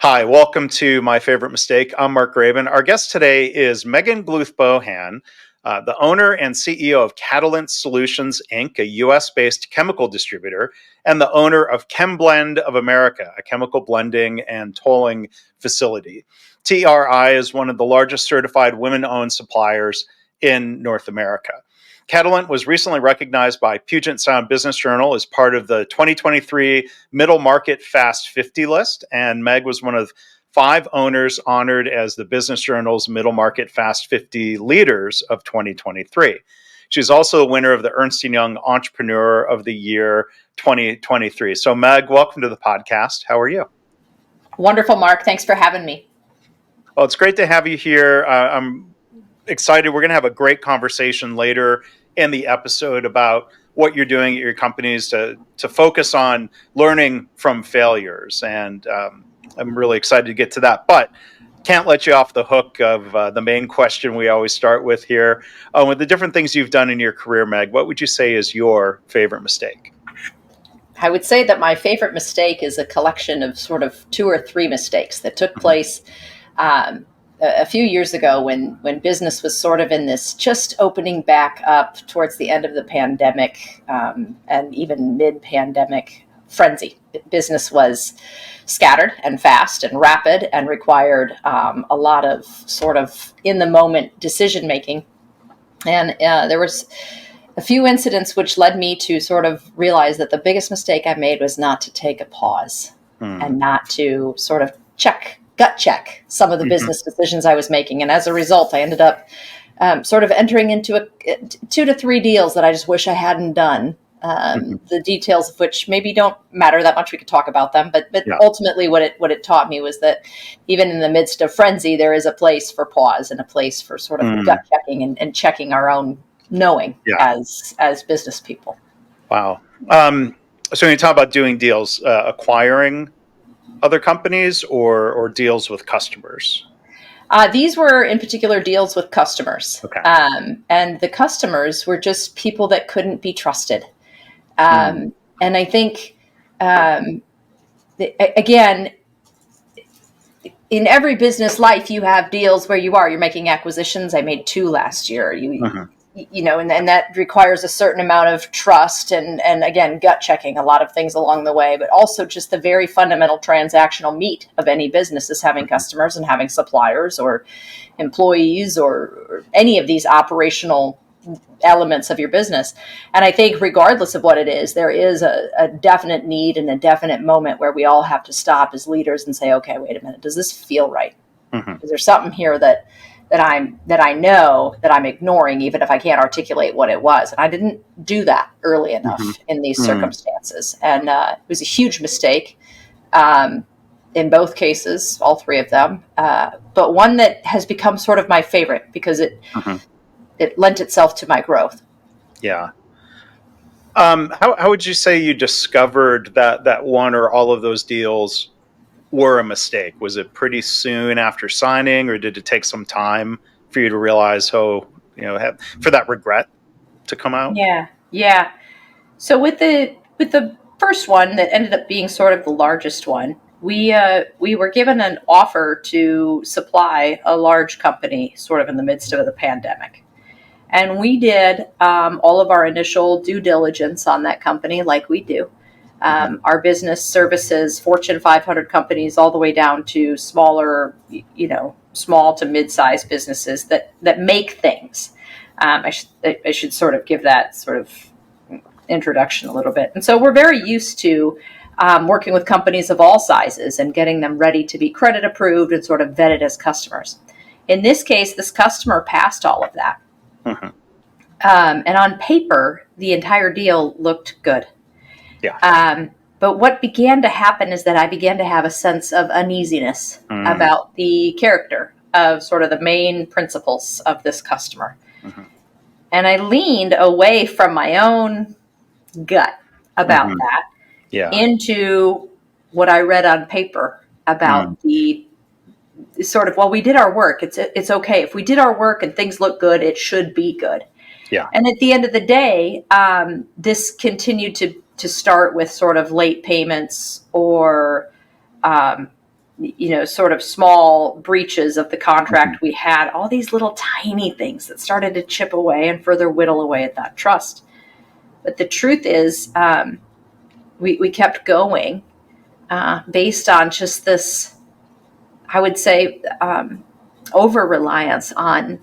Hi, welcome to My Favorite Mistake. I'm Mark Graven. Our guest today is Megan Gluth-Bohan, the owner and CEO of Catalynt Solutions, Inc., a US-based chemical distributor, and the owner of Chemblend of America, a chemical blending and tolling facility. TRI is one of the largest certified women-owned suppliers in North America. Catalynt was recently recognized by Puget Sound Business Journal as part of the 2023 Middle Market Fast 50 list, and Meg was one of 5 owners honored as the Business Journal's Middle Market Fast 50 Leaders of 2023. She's also a winner of the Ernst and Young Entrepreneur of the Year 2023. So Meg, welcome to the podcast. How are you? Wonderful, Mark. Thanks for having me. Well, it's great to have you here. I'm excited. We're going to have a great conversation later in the episode about what you're doing at your companies to focus on learning from failures. And I'm really excited to get to that. But can't let you off the hook of the main question we always start with here. With the different things you've done in your career, Meg, what would you say is your favorite mistake? I would say that my favorite mistake is a collection of sort of 2 or 3 mistakes that took place a few years ago when business was sort of in this just opening back up towards the end of the pandemic and even mid-pandemic frenzy. Business was scattered and fast and rapid and required a lot of sort of in-the-moment decision-making. And there was a few incidents which led me to sort of realize that the biggest mistake I made was not to take a pause and not to sort of gut check some of the business decisions I was making. And as a result, I ended up sort of entering into 2 to 3 deals that I just wish I hadn't done. The details of which maybe don't matter that much. We could talk about them, but yeah. Ultimately what it taught me was that even in the midst of frenzy, there is a place for pause and a place for sort of gut checking and checking our own knowing as business people. Wow. So when you talk about doing deals, acquiring other companies or deals with customers? These were in particular deals with customers. Okay. And the customers were just people that couldn't be trusted. And I think, again, in every business life, you have deals where you're making acquisitions. I made 2 last year. And that requires a certain amount of trust and again, gut checking a lot of things along the way, but also just the very fundamental transactional meat of any business is having customers and having suppliers or employees or any of these operational elements of your business. And I think regardless of what it is, there is a definite need and a definite moment where we all have to stop as leaders and say, okay, wait a minute, does this feel right? Is there something here that I know that I'm ignoring, even if I can't articulate what it was? And I didn't do that early enough in these circumstances. And it was a huge mistake in both cases, all 3 of them. But one that has become sort of my favorite because it lent itself to my growth. Yeah. How would you say you discovered that one or all of those deals were a mistake? Was it pretty soon after signing, or did it take some time for you to realize, for that regret to come out? Yeah. So with the first one that ended up being sort of the largest one, we were given an offer to supply a large company sort of in the midst of the pandemic. And we did all of our initial due diligence on that company like we do. Our business services Fortune 500 companies all the way down to smaller, small to mid-sized businesses that make things. I should sort of give that sort of introduction a little bit. And so we're very used to working with companies of all sizes and getting them ready to be credit approved and sort of vetted as customers. In this case, this customer passed all of that. And on paper, the entire deal looked good. Yeah. But what began to happen is that I began to have a sense of uneasiness about the character of sort of the main principles of this customer. And I leaned away from my own gut about that into what I read on paper about the sort of, well, we did our work. It's okay. If we did our work and things look good, it should be good. Yeah. And at the end of the day, this continued to start with sort of late payments or sort of small breaches of the contract we had, all these little tiny things that started to chip away and further whittle away at that trust. But the truth is, we kept going based on just this, I would say, over-reliance on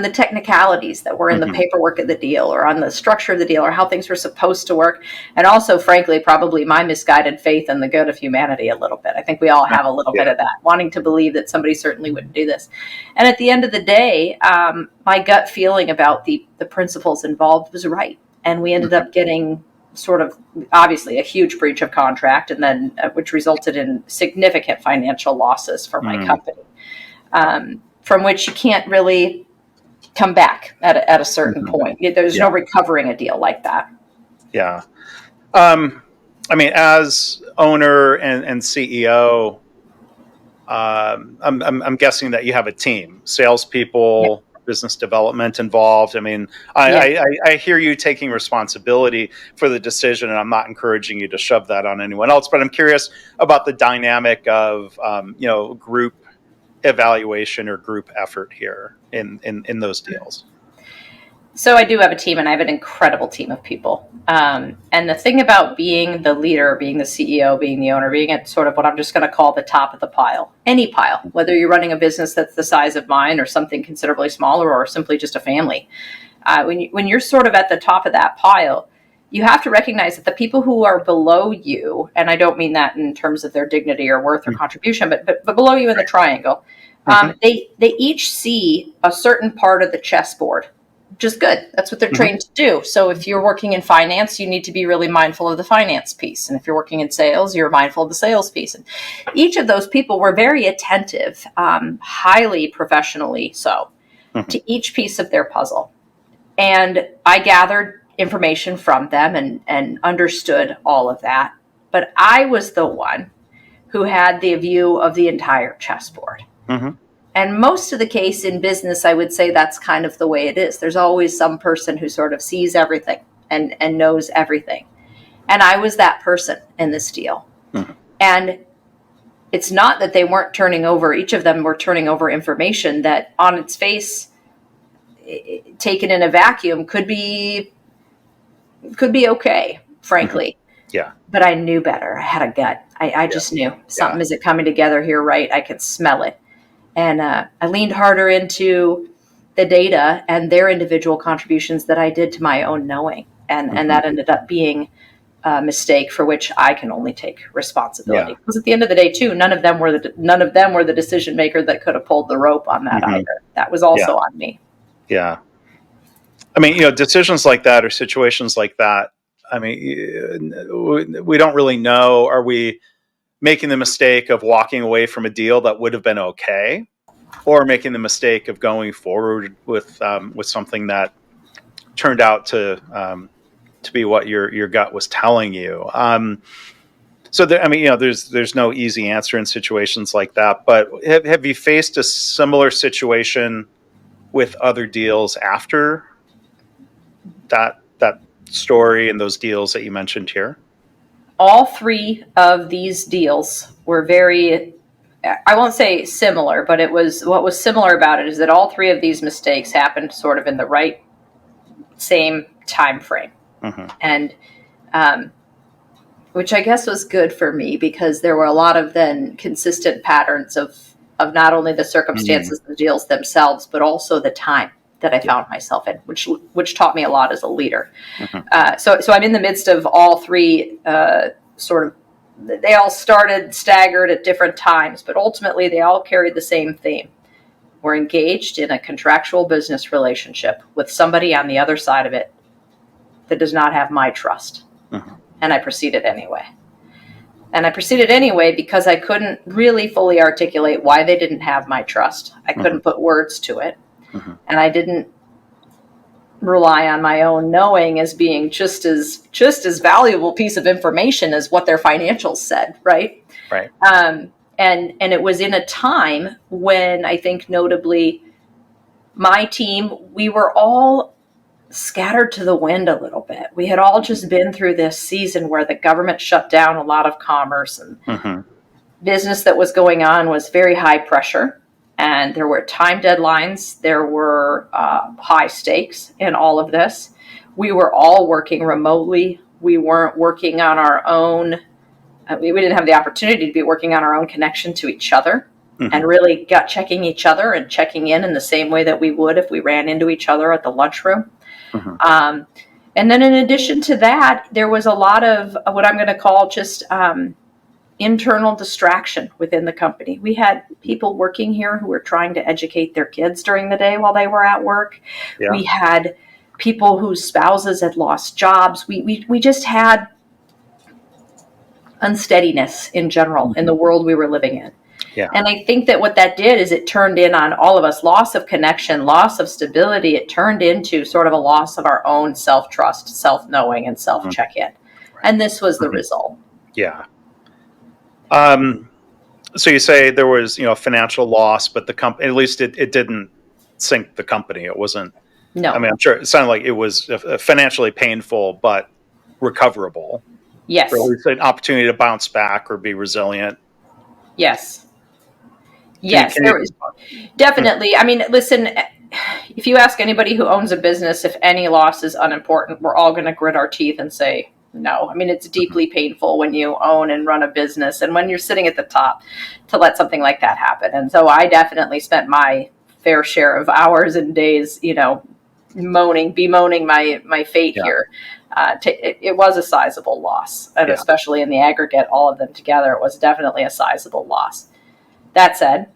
the technicalities that were in the paperwork of the deal, or on the structure of the deal, or how things were supposed to work. And also, frankly, probably my misguided faith in the good of humanity a little bit. I think we all have a little bit of that, wanting to believe that somebody certainly wouldn't do this. And at the end of the day, my gut feeling about the principles involved was right. And we ended up getting sort of, obviously, a huge breach of contract, and then which resulted in significant financial losses for my company, from which you can't really come back at a certain point. There's no recovering a deal like that. Yeah. I mean, as owner and CEO, I'm guessing that you have a team, salespeople, business development involved. I mean, I hear you taking responsibility for the decision, and I'm not encouraging you to shove that on anyone else, but I'm curious about the dynamic of, group evaluation or group effort here in those deals. So I do have a team, and I have an incredible team of people. And the thing about being the leader, being the CEO, being the owner, being at sort of what I'm just going to call the top of the pile, any pile, whether you're running a business that's the size of mine or something considerably smaller, or simply just a family, when you're sort of at the top of that pile, you have to recognize that the people who are below you, and I don't mean that in terms of their dignity or worth or contribution, but below you in the triangle, they each see a certain part of the chessboard, which is good. That's what they're trained to do. So if you're working in finance, you need to be really mindful of the finance piece. And if you're working in sales, you're mindful of the sales piece. And each of those people were very attentive, highly professionally so, to each piece of their puzzle. And I gathered information from them and understood all of that. But I was the one who had the view of the entire chessboard. And most of the case in business, I would say that's kind of the way it is. There's always some person who sort of sees everything and knows everything. And I was that person in this deal. And it's not that they weren't turning over, each of them were turning over information that on its face, taken in a vacuum, could be okay, frankly. Yeah. But I knew better. I had a gut. I just knew something isn't coming together here right. I could smell it. And I leaned harder into the data and their individual contributions that I did to my own knowing. And that ended up being a mistake for which I can only take responsibility. Because at the end of the day, too, none of them were the decision maker that could have pulled the rope on that either. That was also on me. Yeah. I mean, decisions like that or situations like that, I mean, we don't really know. Are we making the mistake of walking away from a deal that would have been okay, or making the mistake of going forward with something that turned out to be what your gut was telling you? So there's no easy answer in situations like that. But have you faced a similar situation with other deals after that story and those deals that you mentioned here? All three of these deals were very, I won't say similar, but what was similar about it is that all three of these mistakes happened sort of in the right same time frame. And which I guess was good for me, because there were a lot of then consistent patterns of not only the circumstances of the deals themselves, but also the time that I found myself in, which taught me a lot as a leader. So I'm in the midst of all three they all started staggered at different times, but ultimately they all carried the same theme. We're engaged in a contractual business relationship with somebody on the other side of it that does not have my trust. And I proceeded anyway. And I proceeded anyway because I couldn't really fully articulate why they didn't have my trust. I couldn't put words to it. And I didn't rely on my own knowing as being just as valuable piece of information as what their financials said, right? Right. And it was in a time when I think notably my team, we were all scattered to the wind a little bit. We had all just been through this season where the government shut down a lot of commerce, and business that was going on was very high pressure, and there were time deadlines. There were high stakes in all of this. We were all working remotely. We weren't working on our own. We didn't have the opportunity to be working on our own connection to each other, and really gut checking each other and checking in the same way that we would if we ran into each other at the lunchroom. And then in addition to that, there was a lot of what I'm going to call just internal distraction within the company. We had people working here who were trying to educate their kids during the day while they were at work. Yeah. We had people whose spouses had lost jobs. We just had unsteadiness in general in the world we were living in. Yeah. And I think that what that did is it turned in on all of us, loss of connection, loss of stability. It turned into sort of a loss of our own self-trust, self-knowing, and self-check-in. And this was the result. Yeah. So you say there was, financial loss, but the company, at least it didn't sink the company. It wasn't. No. I mean, I'm sure it sounded like it was financially painful, but recoverable. Yes. Or at least an opportunity to bounce back or be resilient. Yes. Yes, there was definitely. I mean, listen, if you ask anybody who owns a business if any loss is unimportant, we're all going to grit our teeth and say no. I mean, it's deeply painful when you own and run a business and when you're sitting at the top to let something like that happen. And so I definitely spent my fair share of hours and days, bemoaning my fate here. It was a sizable loss, and especially in the aggregate, all of them together, it was definitely a sizable loss. That said,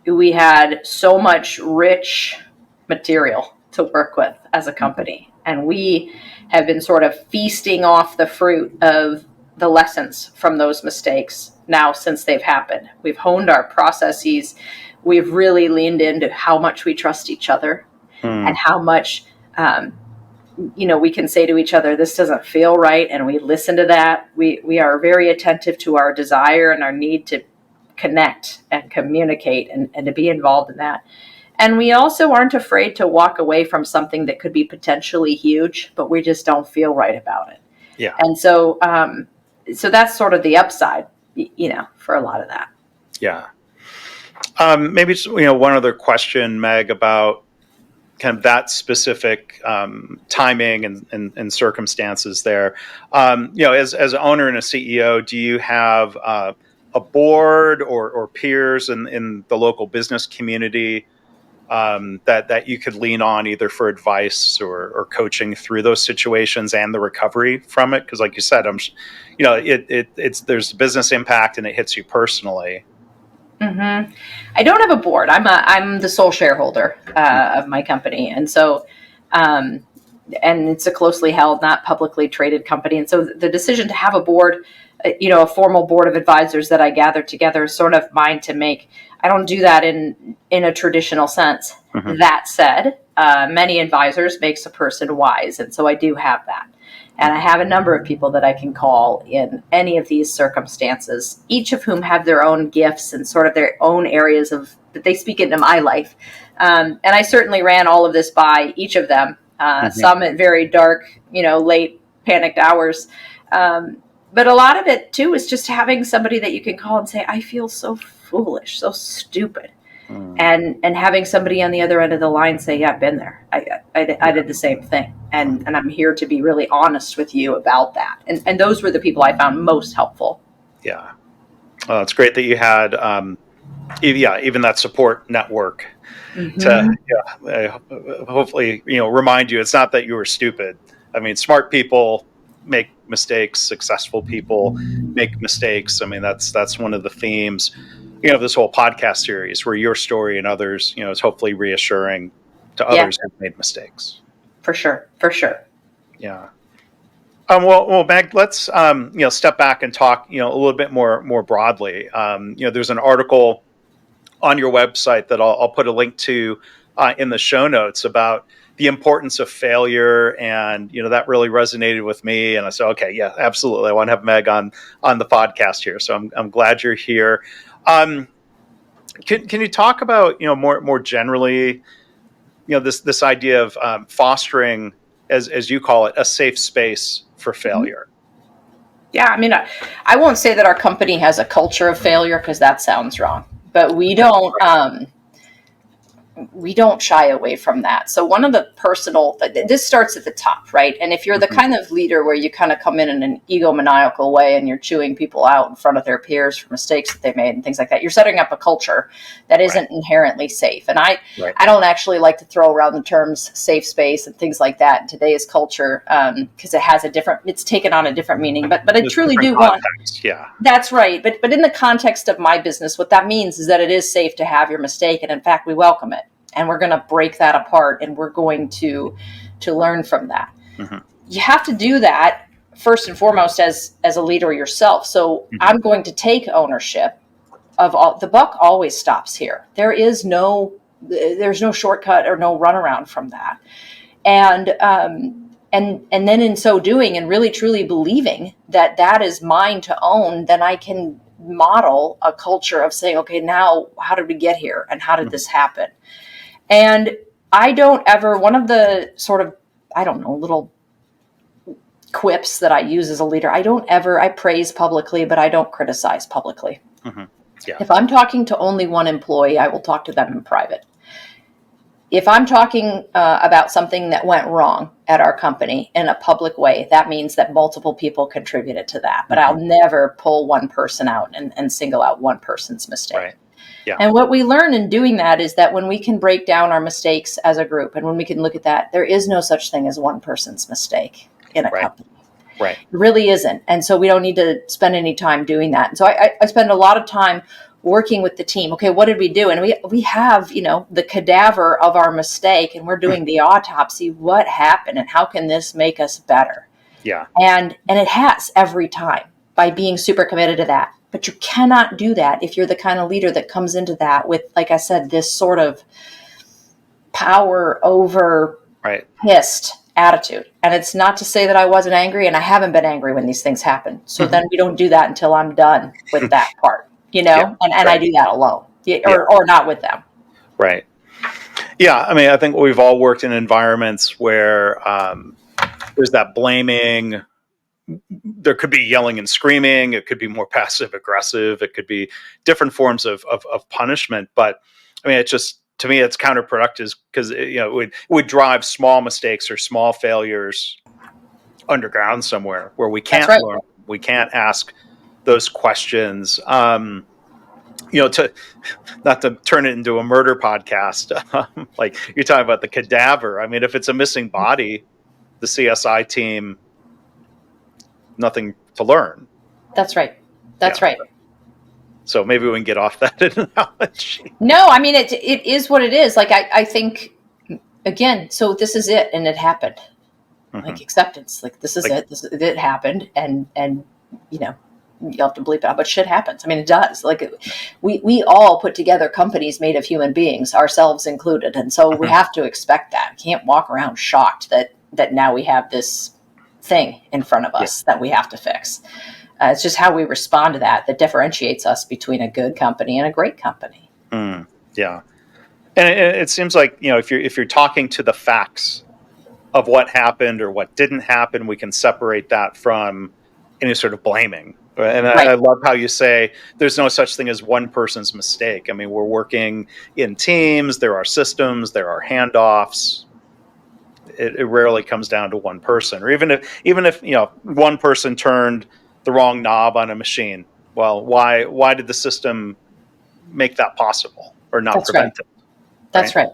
we had so much rich material to work with as a company, and we have been sort of feasting off the fruit of the lessons from those mistakes now since they've happened. We've honed our processes. We've really leaned into how much we trust each other and how much, we can say to each other, this doesn't feel right. And we listen to that. We are very attentive to our desire and our need to connect and communicate and to be involved in that. And we also aren't afraid to walk away from something that could be potentially huge, but we just don't feel right about it. Yeah. And so, so that's sort of the upside, for a lot of that. Yeah. Maybe just, one other question, Meg, about kind of that specific timing and circumstances there. As an owner and a CEO, do you have a board or peers in the local business community that you could lean on either for advice or coaching through those situations and the recovery from it? Because, like you said, there's business impact and it hits you personally. Mm-hmm. I don't have a board. I'm the sole shareholder of my company, and so and it's a closely held, not publicly traded company. And so the decision to have a board, a formal board of advisors that I gather together, is sort of mine to make. I don't do that in a traditional sense. Mm-hmm. That said, many advisors makes a person wise, and so I do have that. And I have a number of people that I can call in any of these circumstances, each of whom have their own gifts and sort of their own areas that they speak into my life. And I certainly ran all of this by each of them, some at very dark, late panicked hours. But a lot of it, too, is just having somebody that you can call and say, I feel so foolish, so stupid. And having somebody on the other end of the line say, yeah, I've been there. I did the same thing. And I'm here to be really honest with you about that. And those were the people I found most helpful. Yeah. Well, it's great that you had, even that support network to hopefully, remind you it's not that you were stupid. I mean, smart people make mistakes, successful people make mistakes. I mean, that's one of the themes this whole podcast series, where your story and others, is hopefully reassuring to others who've made mistakes. For sure. Yeah. Well, Meg, let's step back and talk a little bit more broadly. There's an article on your website that I'll put a link to in the show notes about the importance of failure, and that really resonated with me. And I said, okay, yeah, absolutely, I want to have Meg on the podcast here. So I'm glad you're here. Can you talk about more generally this idea of fostering, as you call it, a safe space for failure? Yeah, I mean, I won't say that our company has a culture of failure because that sounds wrong, but we don't shy away from that. So one of the personal, this starts at the top, right? And if you're the Mhm. kind of leader where you kind of come in an egomaniacal way and you're chewing people out in front of their peers for mistakes that they made and things like that, you're setting up a culture that Right. isn't inherently safe. And Right. I don't actually like to throw around the terms safe space and things like that in today's culture because it's taken on a different meaning. But I There's truly different do want. context. Yeah. That's right. But in the context of my business, what that means is that it is safe to have your mistake. And in fact, we welcome it. And we're going to break that apart and we're going to learn from that. Hmm. You have to do that first and foremost as a leader yourself. So Hmm. I'm going to take ownership of all. The buck always stops here. There's no shortcut or no runaround from that. And then in so doing and really truly believing that that is mine to own, then I can model a culture of saying, okay, now how did we get here and how did Hmm. this happen? And I don't ever, one of the sort of, I don't know, little quips that I use as a leader, I praise publicly, but I don't criticize publicly. Hmm. Yeah. If I'm talking to only one employee, I will talk to them in private. If I'm talking about something that went wrong at our company in a public way, that means that multiple people contributed to that. But Hmm. I'll never pull one person out and single out one person's Right. mistake. Yeah. And what we learn in doing that is that when we can break down our mistakes as a group and when we can look at that, there is no such thing as one person's mistake in a Right. company. Right. It really isn't. And so we don't need to spend any time doing that. And so I spend a lot of time working with the team. Okay, what did we do? And we have, the cadaver of our mistake and we're doing the autopsy. What happened and how can this make us better? Yeah. And it has every time by being super committed to that. But you cannot do that if you're the kind of leader that comes into that with, like I said, this sort of power over Right. pissed attitude. And it's not to say that I wasn't angry, and I haven't been angry when these things happen. So Hmm. then we don't do that until I'm done with that part, Yeah. and I Right. do that alone, Yeah. or not with them. Right. Yeah. I mean, I think we've all worked in environments where there's that blaming. There could be yelling and screaming. It could be more passive aggressive. It could be different forms of punishment. But I mean, it's just, to me, it's counterproductive because it would drive small mistakes or small failures underground somewhere where we That's can't right. learn. We can't ask those questions. To not to turn it into a murder podcast, like you're talking about the cadaver. I mean, if it's a missing body, the CSI team, nothing to learn. That's right. Yeah. That's right. So maybe we can get off that analogy. No, I mean it is what it is. Like I think again, so this is it and it happened. Hmm. Like acceptance. Like this is Like, it. It happened and you know you have to bleep out, but shit happens. I mean, it does. Like we all put together companies made of human beings, ourselves included, and so we mhm. have to expect that. We can't walk around shocked that now we have this thing in front of Yeah. us that we have to fix. It's just how we respond to that differentiates us between a good company and a great company. Yeah. And it seems like, if you're talking to the facts of what happened or what didn't happen, we can separate that from any sort of blaming. And I Right. love how you say there's no such thing as one person's mistake. I mean, we're working in teams, there are systems, there are handoffs. It rarely comes down to one person, or even if one person turned the wrong knob on a machine. Well, why did the system make that possible or not That's right. prevent it? That's Right? right.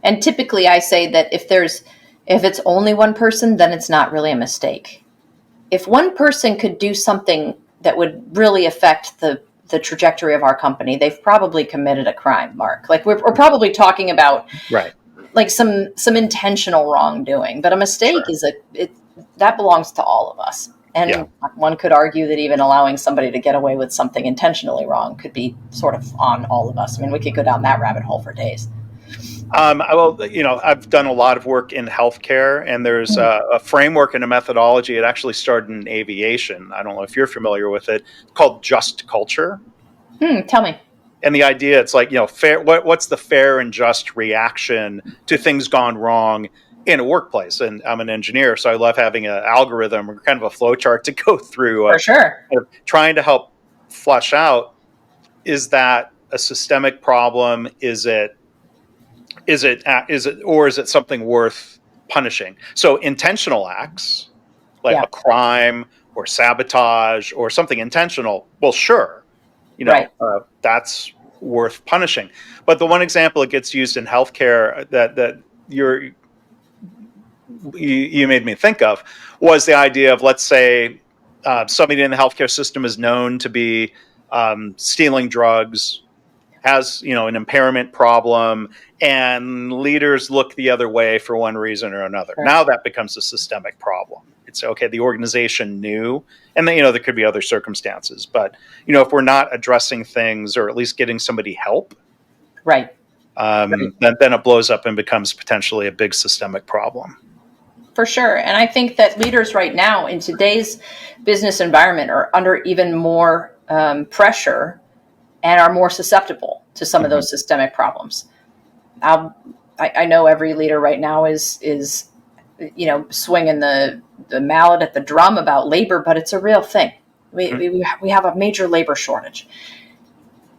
And typically I say that if it's only one person, then it's not really a mistake. If one person could do something that would really affect the trajectory of our company, they've probably committed a crime, Mark. Like we're probably talking about Right. like some intentional wrongdoing, but a mistake Sure. that belongs to all of us. Yeah. And one could argue that even allowing somebody to get away with something intentionally wrong could be sort of on all of us. I mean, we could go down that rabbit hole for days. I've done a lot of work in healthcare, and there's a framework and a methodology. It actually started in aviation. I don't know if you're familiar with it, called Just Culture. Tell me. And the idea, it's like, fair. What's the fair and just reaction to things gone wrong in a workplace. And I'm an engineer, so I love having an algorithm or kind of a flow chart to go through For of, sure. of trying to help flush out, is that a systemic problem? Or is it something worth punishing? So intentional acts like Yeah. a crime or sabotage or something intentional, well, sure, Right. that's worth punishing. But the one example that gets used in healthcare that you made me think of was the idea of, let's say, somebody in the healthcare system is known to be stealing drugs, has an impairment problem, and leaders look the other way for one reason or another. Sure. Now that becomes a systemic problem. It's okay, the organization knew, and then there could be other circumstances, but if we're not addressing things or at least getting somebody help, Right. then it blows up and becomes potentially a big systemic problem. For sure. And I think that leaders right now in today's business environment are under even more pressure and are more susceptible to some of those systemic problems. I know every leader right now is swinging the mallet at the drum about labor, but it's a real thing. We have a major labor shortage.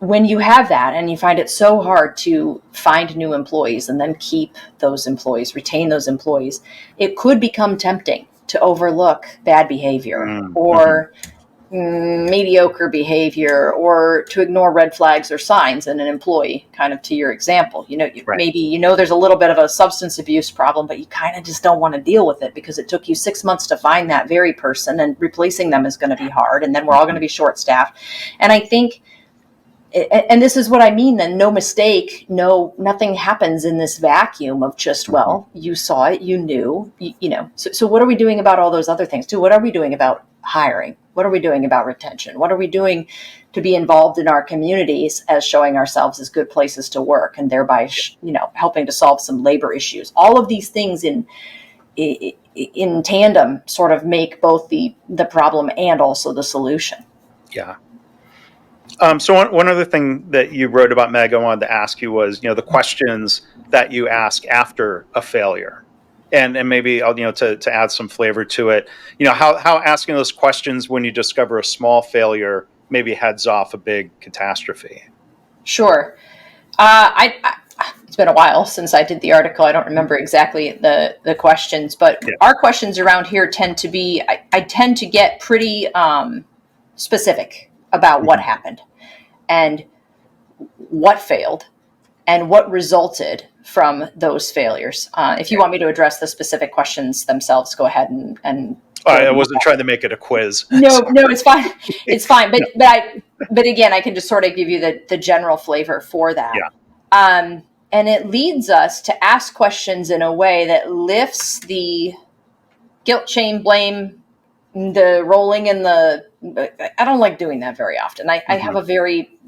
When you have that and you find it so hard to find new employees and then keep those employees, retain those employees, it could become tempting to overlook bad behavior or mediocre behavior, or to ignore red flags or signs in an employee, kind of to your example. Right. Maybe there's a little bit of a substance abuse problem, but you kind of just don't want to deal with it because it took you 6 months to find that very person, and replacing them is going to be hard, and then we're all going to be short staffed. And I think, and this is what I mean, then no mistake, nothing happens in this vacuum of just, well, you saw it, you knew, so what are we doing about all those other things too? What are we doing about hiring? What are we doing about retention? What are we doing to be involved in our communities as showing ourselves as good places to work, and thereby, helping to solve some labor issues? All of these things in tandem sort of make both the problem and also the solution. Yeah. So one other thing that you wrote about, Meg, I wanted to ask you was, the questions that you ask after a failure, and maybe I'll, to add some flavor to it, how asking those questions when you discover a small failure maybe heads off a big catastrophe. Sure. It's been a while since I did the article. I don't remember exactly the questions, but our questions around here tend to be, I tend to get pretty specific about what happened and what failed and what resulted from those failures. If you want me to address the specific questions themselves, go ahead and I wasn't trying to make it a quiz. No, it's fine. It's fine. But again, I can just sort of give you the general flavor for that. Yeah. And it leads us to ask questions in a way that lifts the guilt, shame, blame, the rolling in the, I don't like doing that very often. I have a very,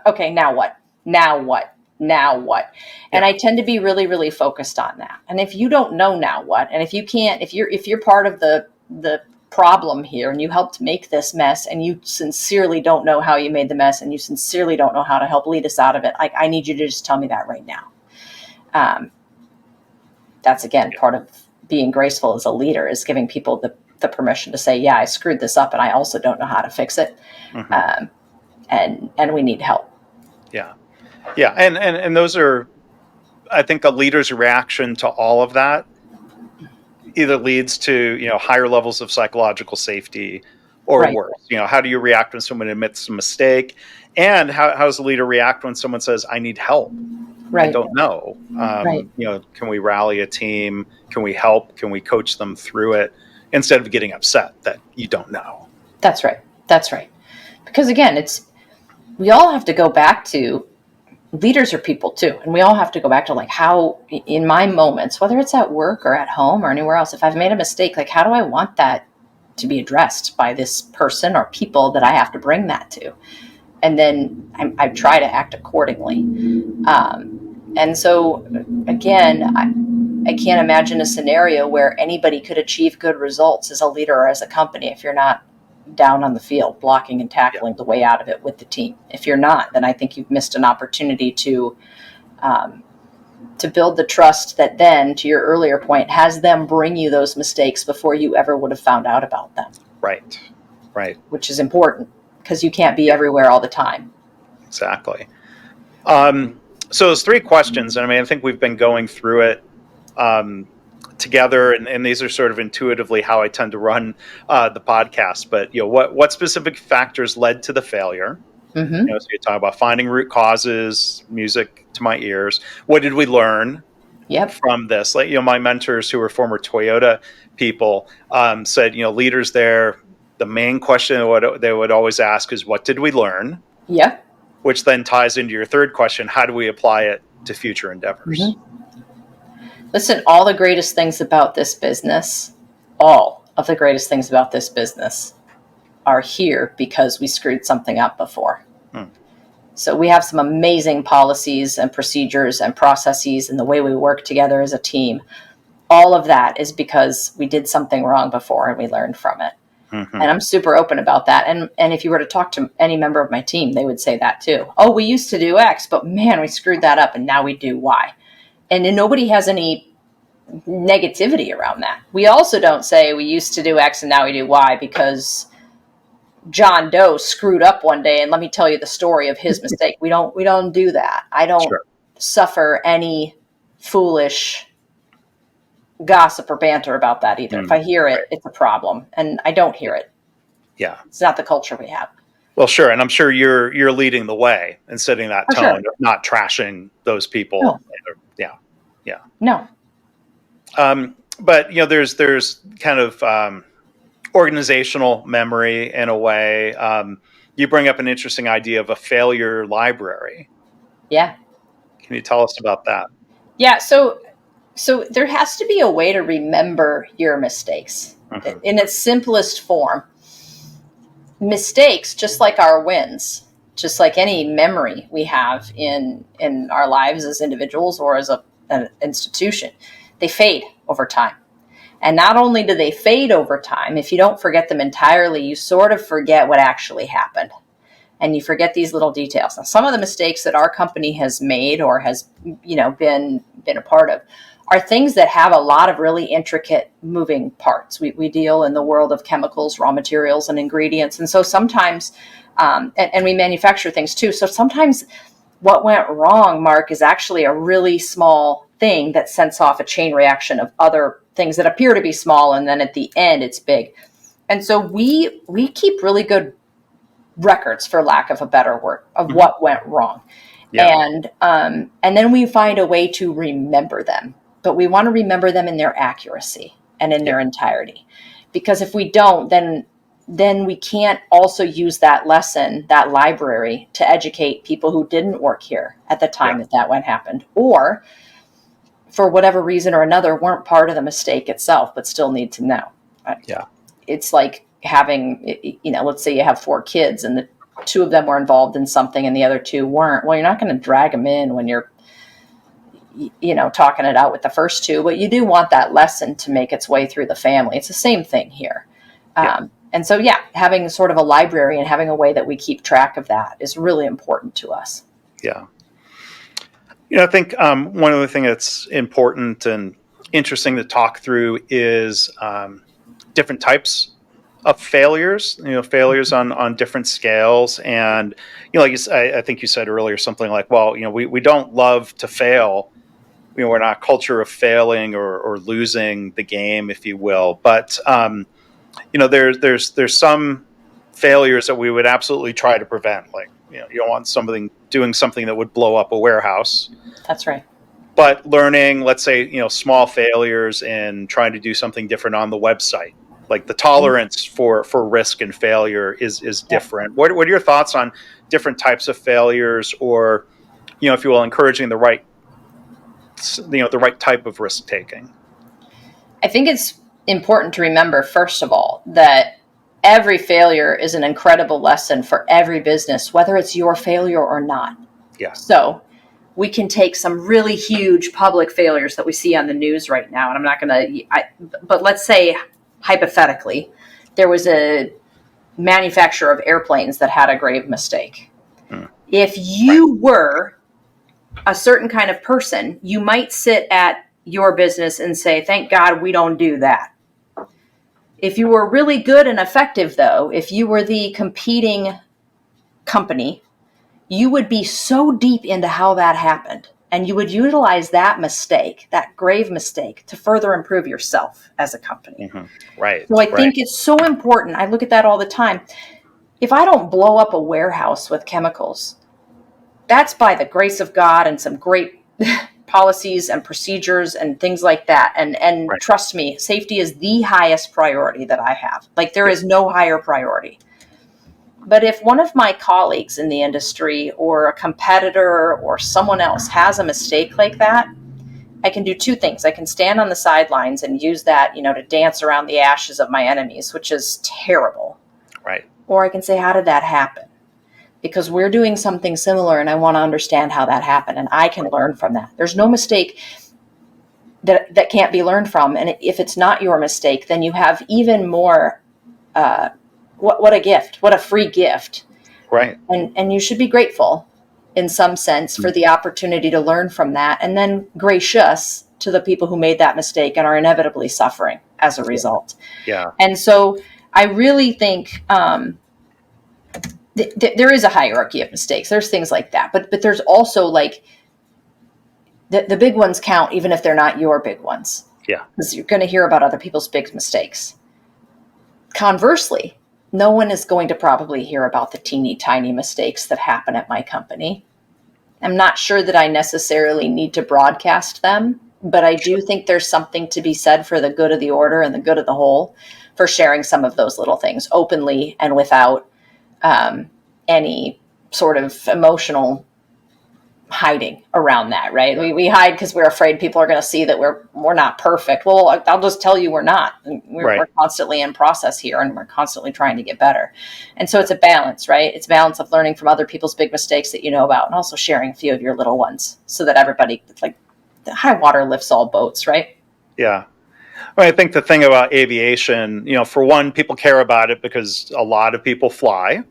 okay, now what? Now what? Now what? And I tend to be really, really focused on that. And if you don't know now what, and if you're part of the problem here and you helped make this mess and you sincerely don't know how you made the mess and you sincerely don't know how to help lead us out of it, I need you to just tell me that right now. That's again, part of being graceful as a leader, is giving people the permission to say, yeah, I screwed this up and I also don't know how to fix it. And we need help. Yeah. Yeah. And those are, I think, a leader's reaction to all of that either leads to, higher levels of psychological safety or worse. How do you react when someone admits a mistake? And how does the leader react when someone says, I need help? Right. I don't know. Can we rally a team? Can we help? Can we coach them through it instead of getting upset that you don't know? That's right. Because again, we all have to go back to, leaders are people too. And we all have to go back to like how, in my moments, whether it's at work or at home or anywhere else, if I've made a mistake, like how do I want that to be addressed by this person or people that I have to bring that to? And then I try to act accordingly. And so again, I can't imagine a scenario where anybody could achieve good results as a leader or as a company if you're not down on the field, blocking and tackling the way out of it with the team. If you're not, then I think you've missed an opportunity to to build the trust that then, to your earlier point, has them bring you those mistakes before you ever would have found out about them. Right. Right. Which is important because you can't be everywhere all the time. Exactly. So there's three questions, and I mean, I think we've been going through it together, and these are sort of intuitively how I tend to run the podcast. But what specific factors led to the failure? Mm-hmm. So you talk about finding root causes, music to my ears. What did we learn from this? Like, my mentors who were former Toyota people said, leaders there, the main question they would always ask is, what did we learn? Yeah. Which then ties into your third question, how do we apply it to future endeavors? Mm-hmm. Listen, all of the greatest things about this business are here because we screwed something up before. So we have some amazing policies and procedures and processes and the way we work together as a team. All of that is because we did something wrong before and we learned from it. Mm-hmm. And I'm super open about that. And if you were to talk to any member of my team, they would say that too. Oh, we used to do X, but man, we screwed that up and now we do Y. And then nobody has any negativity around that. We also don't say we used to do X and now we do Y because John Doe screwed up one day and let me tell you the story of his mistake. We don't do that. I don't suffer any foolish gossip or banter about that either. If I hear it, it's a problem, and I don't hear it. Yeah. It's not the culture we have. Well, sure. And I'm sure you're leading the way and setting that tone of not trashing those people. No. Yeah. No. But there's kind of organizational memory in a way. You bring up an interesting idea of a failure library. Yeah. Can you tell us about that? Yeah. So there has to be a way to remember your mistakes in its simplest form. Mistakes, just like our wins, just like any memory we have in our lives as individuals or as an institution, they fade over time. And not only do they fade over time, if you don't forget them entirely, you sort of forget what actually happened. And you forget these little details. Now, some of the mistakes that our company has made or has, been a part of are things that have a lot of really intricate moving parts. We deal in the world of chemicals, raw materials, and ingredients. And so sometimes, and we manufacture things too. So sometimes what went wrong, Mark, is actually a really small thing that sets off a chain reaction of other things that appear to be small. And then at the end, it's big. And so we keep really good records, for lack of a better word, of what went wrong. Yeah. And then we find a way to remember them. But we want to remember them in their accuracy and in their entirety. Because if we don't, then we can't also use that lesson, that library, to educate people who didn't work here at the time that one happened. Or, for whatever reason or another, weren't part of the mistake itself, but still need to know. Yeah. It's like having, let's say you have 4 kids and the 2 of them were involved in something and the other 2 weren't. Well, you're not going to drag them in when you're talking it out with the first 2, but you do want that lesson to make its way through the family. It's the same thing here. And so, having sort of a library and having a way that we keep track of that is really important to us. Yeah. I think one of the things that's important and interesting to talk through is different types of failures, failures on different scales. And, like I think you said earlier, something like, well, we don't love to fail. We're not a culture of failing or losing the game, if you will. But, there's some failures that we would absolutely try to prevent. Like, you don't want doing something that would blow up a warehouse. That's right. But learning, let's say, small failures in trying to do something different on the website. Like the tolerance for risk and failure is different. What are your thoughts on different types of failures, or, if you will, encouraging the right type of risk taking? I think it's important to remember, first of all, that every failure is an incredible lesson for every business, whether it's your failure or not. Yeah. So we can take some really huge public failures that we see on the news right now, and I'm not going to, but let's say hypothetically, there was a manufacturer of airplanes that had a grave mistake. If you were a certain kind of person, you might sit at your business and say, thank God we don't do that. If you were really good and effective, though, if you were the competing company, you would be so deep into how that happened. And you would utilize that mistake, that grave mistake, to further improve yourself as a company. Right. So I think it's so important. I look at that all the time. If I don't blow up a warehouse with chemicals, that's by the grace of God and some great policies and procedures and things like that. And Right. trust me, safety is the highest priority that I have. Like, there is no higher priority. But if one of my colleagues in the industry or a competitor or someone else has a mistake like that, I can do two things. I can stand on the sidelines and use that, to dance around the ashes of my enemies, which is terrible. Right. Or I can say, how did that happen? Because we're doing something similar and I want to understand how that happened and I can learn from that. There's no mistake that can't be learned from. And if it's not your mistake, then you have even more, what a gift, what a free gift. Right. And you should be grateful in some sense for the opportunity to learn from that, and then gracious to the people who made that mistake and are inevitably suffering as a result. Yeah. And so I really think there is a hierarchy of mistakes. There's things like that, but there's also like the big ones count, even if they're not your big ones. Yeah. Because you're going to hear about other people's big mistakes. Conversely, no one is going to probably hear about the teeny tiny mistakes that happen at my company. I'm not sure that I necessarily need to broadcast them, but I do think there's something to be said for the good of the order and the good of the whole for sharing some of those little things openly and without any sort of emotional hiding around that, right? We hide because we're afraid people are going to see that we're not perfect. Well, I'll just tell you we're not. We're constantly in process here, and we're constantly trying to get better. And so it's a balance, right? It's a balance of learning from other people's big mistakes that you know about, and also sharing a few of your little ones, so that everybody, like, the high water lifts all boats, right? Yeah. Well, I think the thing about aviation, for one, people care about it because a lot of people fly.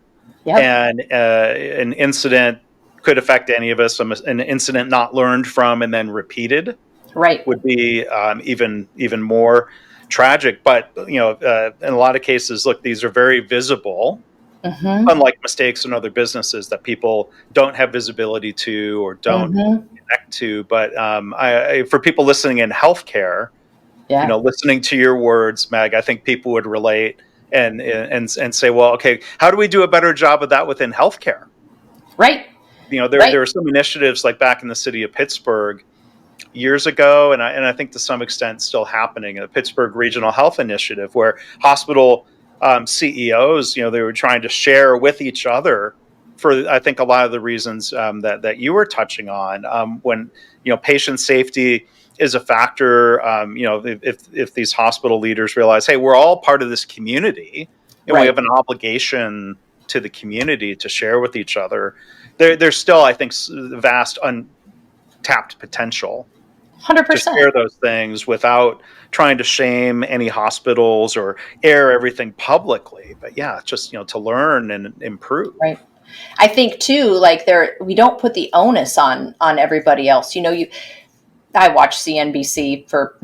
Yep. And an incident could affect any of us. An incident not learned from and then repeated, right, would be even more tragic. But in a lot of cases, look, these are very visible, unlike mistakes in other businesses that people don't have visibility to or don't connect to. But for people listening in healthcare, listening to your words, Meg, I think people would relate and say, well, okay, how do we do a better job of that within healthcare? Right. There are some initiatives like back in the city of Pittsburgh years ago, and I think to some extent still happening, the Pittsburgh Regional Health Initiative, where hospital CEOs, they were trying to share with each other for, I think, a lot of the reasons that you were touching on, when patient safety is a factor. If these hospital leaders realize, hey, we're all part of this community, and we have an obligation to the community to share with each other, there's still, I think, vast untapped potential 100%. to share those things without trying to shame any hospitals or air everything publicly. But yeah, just to learn and improve. Right. I think too, like, we don't put the onus on everybody else. I watch CNBC for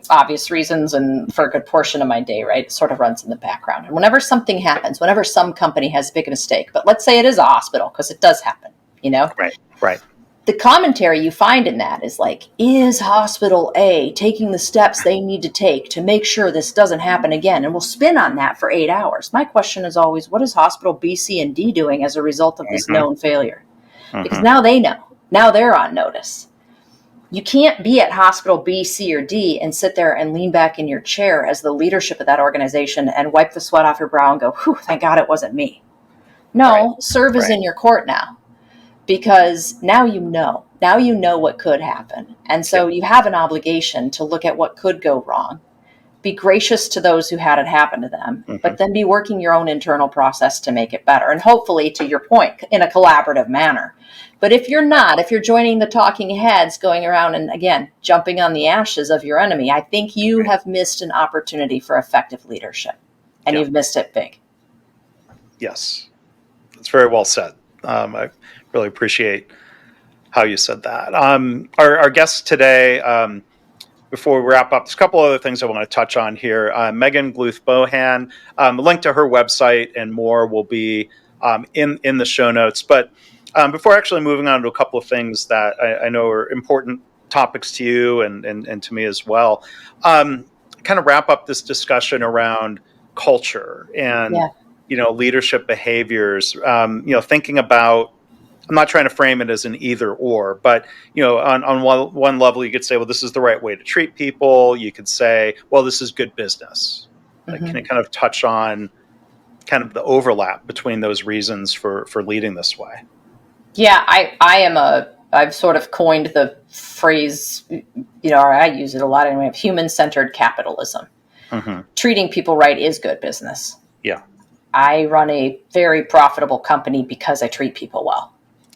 obvious reasons and for a good portion of my day, right? It sort of runs in the background. And whenever something happens, whenever some company has a big mistake, but let's say it is a hospital, because it does happen, Right. The commentary you find in that is like, is hospital A taking the steps they need to take to make sure this doesn't happen again? And we'll spin on that for 8 hours. My question is always, what is hospital B, C, and D doing as a result of this known failure? Because now they know. Now they're on notice. You can't be at hospital B, C, or D and sit there and lean back in your chair as the leadership of that organization and wipe the sweat off your brow and go, whew, thank God it wasn't me. No, serve is in your court now, because now you know what could happen. And so you have an obligation to look at what could go wrong, be gracious to those who had it happen to them, but then be working your own internal process to make it better. And hopefully, to your point, in a collaborative manner. But if you're not, if you're joining the talking heads going around and, again, jumping on the ashes of your enemy, I think you have missed an opportunity for effective leadership, and you've missed it big. Yes, that's very well said. I really appreciate how you said that. Our guest today, before we wrap up, there's a couple other things I want to touch on here. Megan Gluth-Bohan, a link to her website and more will be in the show notes. But before actually moving on to a couple of things that I know are important topics to you and to me as well, kind of wrap up this discussion around culture and Yeah. leadership behaviors. Thinking about, I'm not trying to frame it as an either or, but on one level, you could say, well, this is the right way to treat people. You could say, well, this is good business. Like, can Hmm. it kind of touch on kind of the overlap between those reasons for leading this way? Yeah, I've sort of coined the phrase, or I use it a lot anyway, of human-centered capitalism. Mm-hmm. Treating people right is good business. Yeah. I run a very profitable company because I treat people well.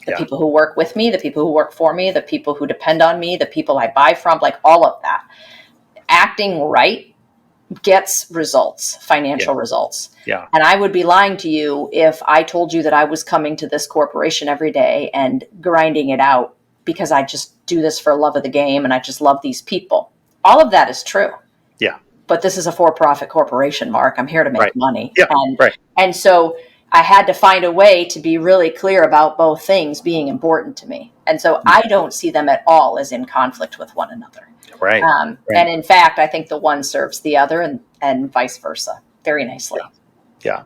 The Yeah. people who work with me, the people who work for me, the people who depend on me, the people I buy from, like all of that. Acting right gets results, Yeah. financial results. Yeah. And I would be lying to you if I told you that I was coming to this corporation every day and grinding it out because I just do this for love of the game and I just love these people. All of that is true. Yeah. But this is a for-profit corporation, Mark. I'm here to make Right. money. Yeah. Right. And so I had to find a way to be really clear about both things being important to me. And so I don't see them at all as in conflict with one another. Right. Right. And in fact, I think the one serves the other and vice versa very nicely. Yeah.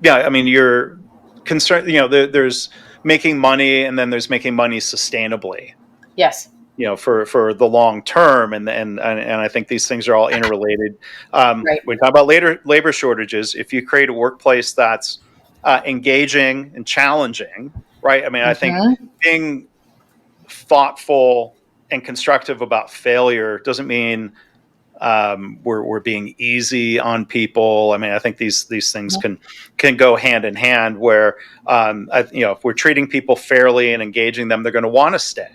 Yeah. I mean, you're concerned, there's making money and then there's making money sustainably. Yes. For the long term, and I think these things are all interrelated. Right. We talk about labor shortages. If you create a workplace that's engaging and challenging, right? I mean, I think being thoughtful and constructive about failure doesn't mean we're being easy on people. I mean, I think these things can go hand in hand. Where if we're treating people fairly and engaging them, they're going to want to stay.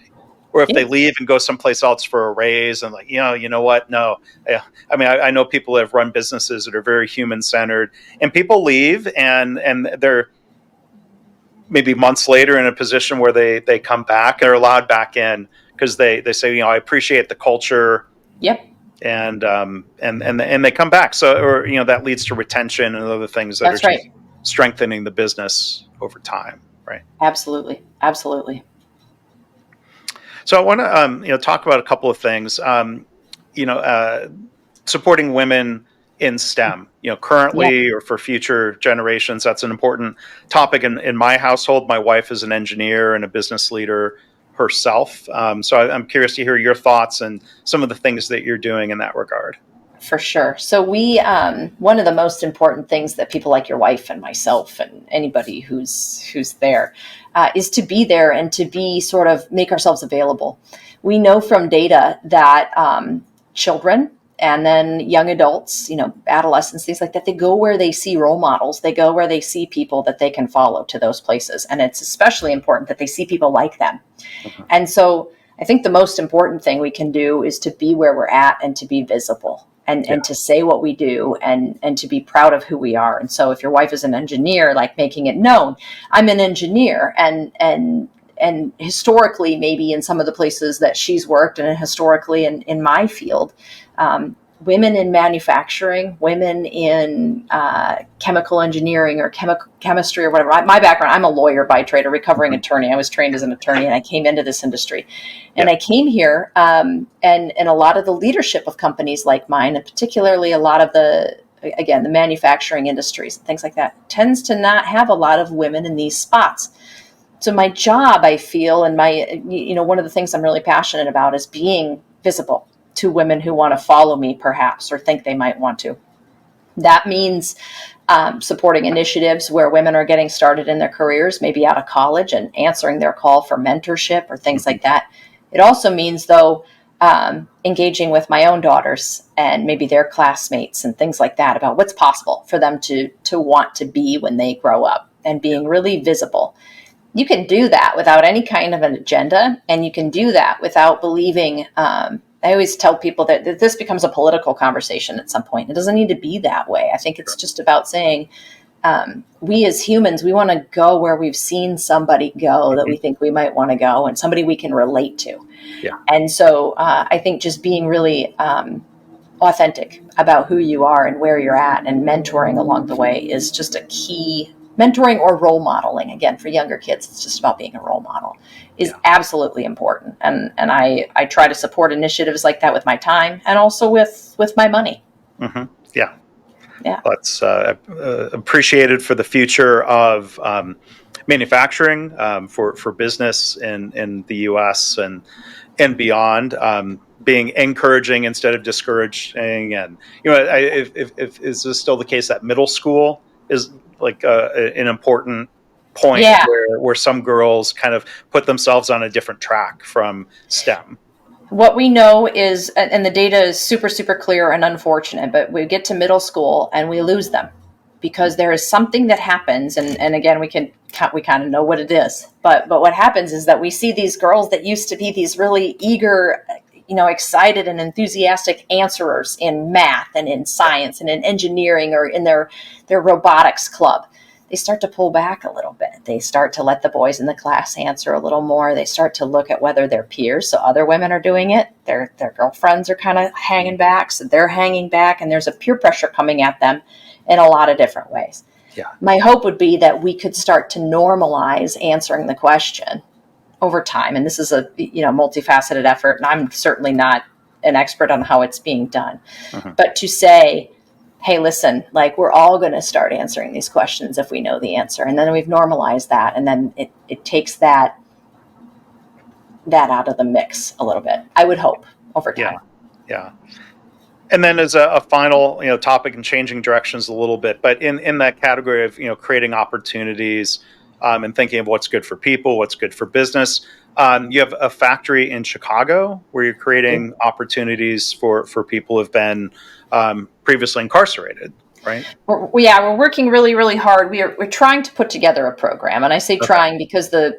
Or if they leave and go someplace else for a raise and you know what? No. I mean, I know people that have run businesses that are very human-centered, and people leave and they're maybe months later in a position where they come back and are allowed back in because they say, I appreciate the culture. Yep. And they come back. So, or, that leads to retention and other things that That's are right. just strengthening the business over time. Right. Absolutely. Absolutely. So I want to talk about a couple of things. Supporting women in STEM. Currently or for future generations, that's an important topic in my household. My wife is an engineer and a business leader herself. So I'm curious to hear your thoughts and some of the things that you're doing in that regard. For sure. So we, one of the most important things that people like your wife and myself and anybody who's there is to be there and to be sort of make ourselves available. We know from data that children and then young adults, adolescents, things like that, they go where they see role models. They go where they see people that they can follow to those places. And it's especially important that they see people like them. Mm-hmm. And so I think the most important thing we can do is to be where we're at and to be visible. And to say what we do and to be proud of who we are. And so if your wife is an engineer, like making it known, I'm an engineer, and historically, maybe in some of the places that she's worked and historically in my field, women in manufacturing, women in chemical engineering or chemistry or whatever. My background, I'm a lawyer by trade, a recovering attorney. I was trained as an attorney and I came into this industry. And I came here and a lot of the leadership of companies like mine, and particularly a lot of the manufacturing industries and things like that, tends to not have a lot of women in these spots. So my job, I feel, and one of the things I'm really passionate about is being visible to women who want to follow me, perhaps, or think they might want to. That means supporting initiatives where women are getting started in their careers, maybe out of college, and answering their call for mentorship or things like that. It also means, though, engaging with my own daughters and maybe their classmates and things like that about what's possible for them to want to be when they grow up, and being really visible. You can do that without any kind of an agenda, and you can do that without believing. I always tell people that this becomes a political conversation at some point. It doesn't need to be that way. I think it's just about saying, we as humans, we want to go where we've seen somebody go that we think we might want to go, and somebody we can relate to. Yeah. And so I think just being really authentic about who you are and where you're at, and mentoring along the way is just a key. Mentoring or role modeling, again, for younger kids, it's just about being a role model, is absolutely important. And I try to support initiatives like that with my time, and also with my money. Mm-hmm. Yeah. Yeah. That's appreciated for the future of manufacturing, for business in the U.S. and beyond, being encouraging instead of discouraging. And if is this still the case that middle school is like an important point Yeah. where some girls kind of put themselves on a different track from STEM? What we know is, and the data is super, super clear and unfortunate, but we get to middle school and we lose them because there is something that happens. And again, we kind of know what it is, but what happens is that we see these girls that used to be these really eager, excited and enthusiastic answerers in math and in science and in engineering or in their robotics club. They start to pull back a little bit. They start to let the boys in the class answer a little more. They start to look at whether their peers, so other women are doing it, their girlfriends are kind of hanging back, so they're hanging back, and there's a peer pressure coming at them in a lot of different ways. Yeah. My hope would be that we could start to normalize answering the question over time. And this is a multifaceted effort, and I'm certainly not an expert on how it's being done. Mm-hmm. But to say, hey, listen, like, we're all going to start answering these questions if we know the answer. And then we've normalized that. And then it takes that out of the mix a little bit, I would hope, over time. Yeah. And then as a final, topic, and changing directions a little bit, but in that category of, creating opportunities, and thinking of what's good for people, what's good for business. You have a factory in Chicago where you're creating opportunities for people who've been previously incarcerated, right? We're working really, really hard. We're trying to put together a program. And I say trying because the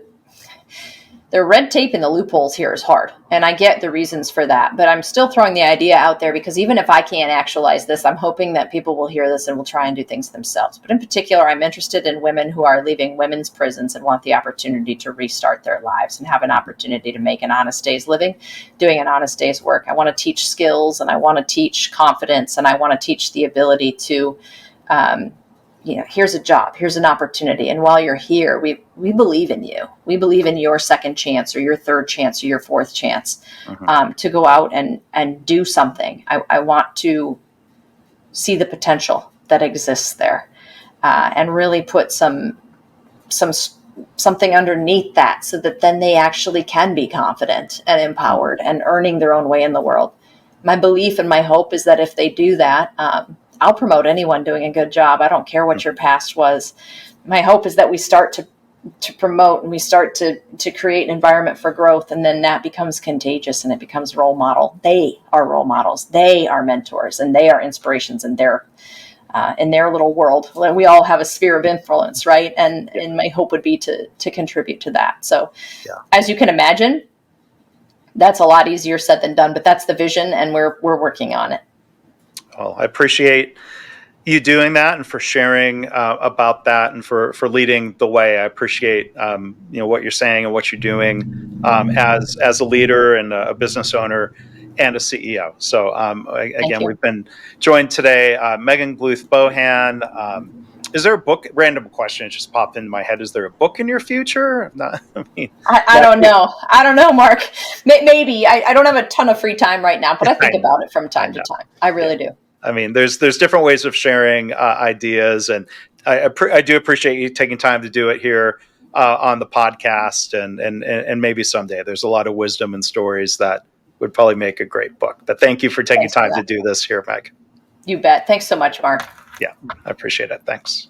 red tape and the loopholes here is hard. And I get the reasons for that. But I'm still throwing the idea out there because even if I can't actualize this, I'm hoping that people will hear this and will try and do things themselves. But in particular, I'm interested in women who are leaving women's prisons and want the opportunity to restart their lives and have an opportunity to make an honest day's living, doing an honest day's work. I want to teach skills, and I want to teach confidence, and I want to teach the ability to here's a job, here's an opportunity. And while you're here, we believe in you. We believe in your second chance or your third chance or your fourth chance to go out and do something. I want to see the potential that exists there and really put something underneath that so that then they actually can be confident and empowered and earning their own way in the world. My belief and my hope is that if they do that, I'll promote anyone doing a good job. I don't care what your past was. My hope is that we start to promote and we start to create an environment for growth, and then that becomes contagious and it becomes role model. They are role models. They are mentors, and they are inspirations in their little world. We all have a sphere of influence, right? And my hope would be to contribute to that. So as you can imagine, that's a lot easier said than done, but that's the vision, and we're working on it. Well, I appreciate you doing that and for sharing about that and for leading the way. I appreciate what you're saying and what you're doing as a leader and a business owner and a CEO. So again, we've been joined today, Megan Gluth-Bohan. Is there a book? Random question just popped into my head. Is there a book in your future? I don't know. I don't know, Mark. Maybe. I don't have a ton of free time right now, but I think about it from time to time. I really do. I mean, there's different ways of sharing ideas, and I do appreciate you taking time to do it here on the podcast, and maybe someday. There's a lot of wisdom and stories that would probably make a great book. But thank you for taking time to do this here, Meg. You bet. Thanks so much, Mark. Yeah, I appreciate it. Thanks.